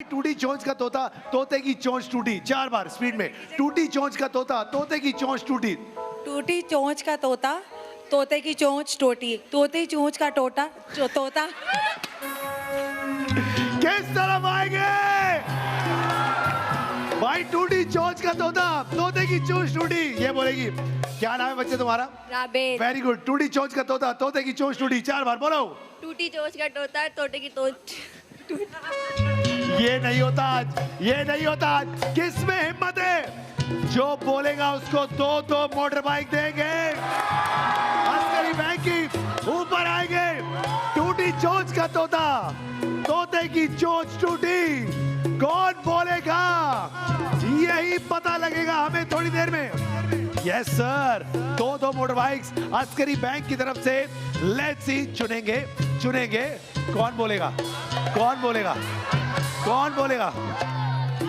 टूटी चोंच का तोता, तोते की चोंच टूटी। 4 बार स्पीड में। टूटी चोंच का तोता, तोते की चोंच टूटी। टूटी चोंच का तोता, तोते की चोंच टूटी। तोते चोंच का तोता किस तरफ आएंगे भाई? टूटी चोंच का तोता, तोते की चोंच टूटी। ये बोलेगी। क्या नाम है बच्चे तुम्हारा? राबेल। Very good. टूटी चोंच का तोता, तोते की चोंच टूटी। 4 बार बोलो। टूटी चोंच का तोता, तोते की चोंच। ये नहीं होता आज, ये नहीं होता आज। किस में हिम्मत है? जो बोलेगा उसको दो मोटर बाइक देंगे। अस्करी बैंक की ऊपर आएंगे। टूटी चोंच का तोता, तोते की चोंच टूटी। कौन बोलेगा? यही पता लगेगा हमें थोड़ी देर में। Yes sir. दो मोटर बाइक्स अस्करी बैंक की तरफ से। Let's see. चुनेंगे कौन बोलेगा? कौन बोलेगा? कौन बोलेगा?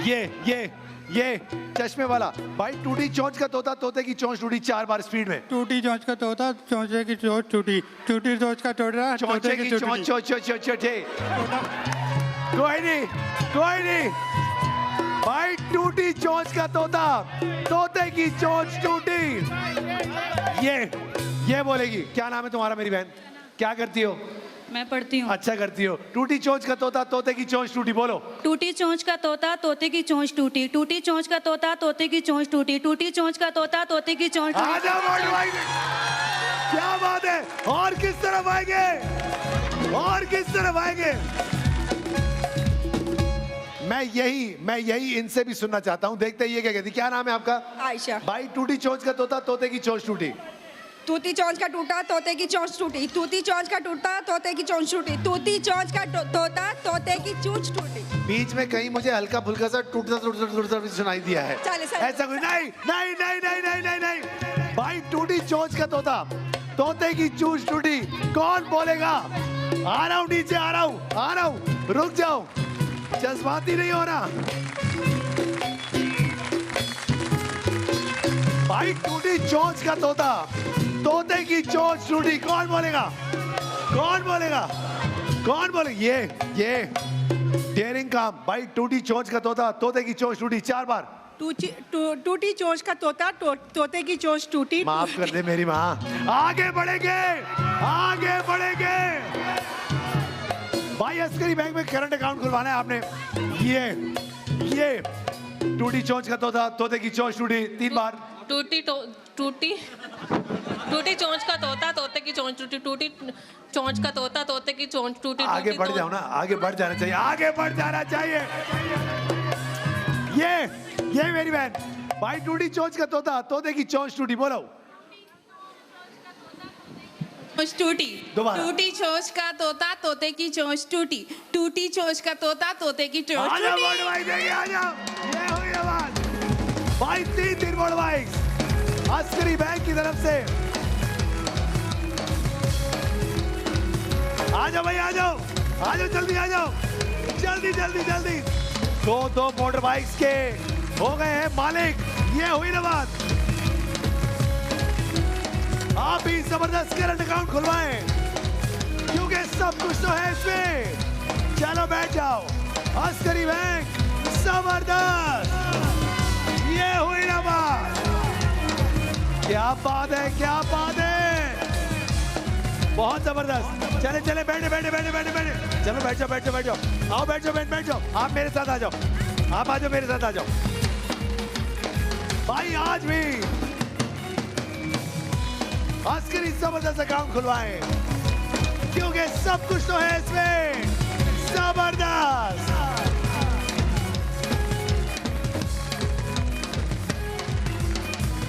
ये चश्मे वाला भाई। टूटी चोंच का तोता, तोते की चोंच टूटी। 4 बार स्पीड में। टूटी चोंच का तोता, चोंचे की चोंच टूटी। टूटी चोंच का तोता, चोंचे की चोंच। कोई नहीं भाई। टूटी चोंच का तोता, तोते की चोंच टूटी। ये बोलेगी। क्या नाम है तुम्हारा मेरी बहन? क्या करती हो? मैं पढ़ती हूँ। अच्छा करती हो। टूटी चोंच का तोता, तोते की चोंच टूटी। बोलो। टूटी चोंच का तोता, तोते की चोंच टूटी। टूटी चोंच का तोता, तोते की चोंच टूटी। टूटी चोंच का तोता, तोते की चोंच टूटी। आजा मोटर बाइक। क्या बात है? और किस तरफ आएंगे? और किस तरफ आएंगे? मैं यही इनसे भी सुनना चाहता हूँ। देखते ही ये क्या कहती। क्या नाम है आपका? आयशा। भाई टूटी चोंच का तोता, तोते की चोंच टूटी। टूटी चोंच का टूटा, तोते की चोंच टूटी। टूटी चोंच का टूटा, तोते की चोंच टूटी। टूटी चोंच का तोता, तोते की चोंच टूटी। बीच में कहीं मुझे हल्का फुल्का सा टूटता भी सुनाई दिया है। ऐसा कोई नहीं। भाई टूटी चोंच का तोता, तोते की चोंच टूटी। कौन बोलेगा? आ रहा हूँ नीचे, आ रहा हूँ। रुक जाओ, जज्बाती नहीं होना। भाई टूटी चोंच का तोता, तोते की चोंच टूटी। कौन बोलेगा? कौन बोलेगा? ये डेयरिंग काम। भाई टूटी चोंच का तोता, तोते की चोंच टूटी। 4 बार। टूटी चोंच का तोता, तोते की चोंच टूटी। माफ कर दे मेरी माँ। आगे बढ़ेंगे। भाई अस्करी बैंक में करंट अकाउंट खुलवाना है आपने। ये टूटी चोंच का तोता, तोते की चोंच टूटी। 3 बार। टूटी चोंच का तोता, तोते की चोंच टूटी। टूटी चोंच का तोता, तोते की चोंच टूटी। आगे बढ़ जाओ ना, आगे बढ़ जाना चाहिए। ये मेरी बहन। भाई टूटी चोंच का तोता, तोते की चोंच टूटी। बोलो। टूटी। दोबारा। टूटी चोंच का तोता, तोते की चोंच टूटी। टूटी चोंच का तोता, तोते की चोंच आजा टूटी। मोटर बाइक देंगे, आ जाओ। ये हुई आवाज। भाई 3 मोटर बाइक अस्करी बैंक की तरफ से। आ जाओ भाई, आ जाओ जल्दी आ जाओ। जल्दी। दो मोटर बाइक्स के हो गए हैं मालिक। ये हुई ना बात। आप भी जबरदस्त करंट अकाउंट खुलवाएं, क्योंकि सब कुछ तो है इसमें। चलो बैठ जाओ। अस्करी बैंक जबरदस्त। ये हुई ना बात। क्या बात है। बहुत जबरदस्त। चले बैठे। चलो बैठ जाओ। आओ बैठ जाओ। आप मेरे साथ आ जाओ। आप आ जाओ, मेरे साथ आ जाओ। भाई आज भी अस्करी जबरदस्त अकाउंट खुलवाएं, क्योंकि सब कुछ तो है इसमें। जबरदस्त।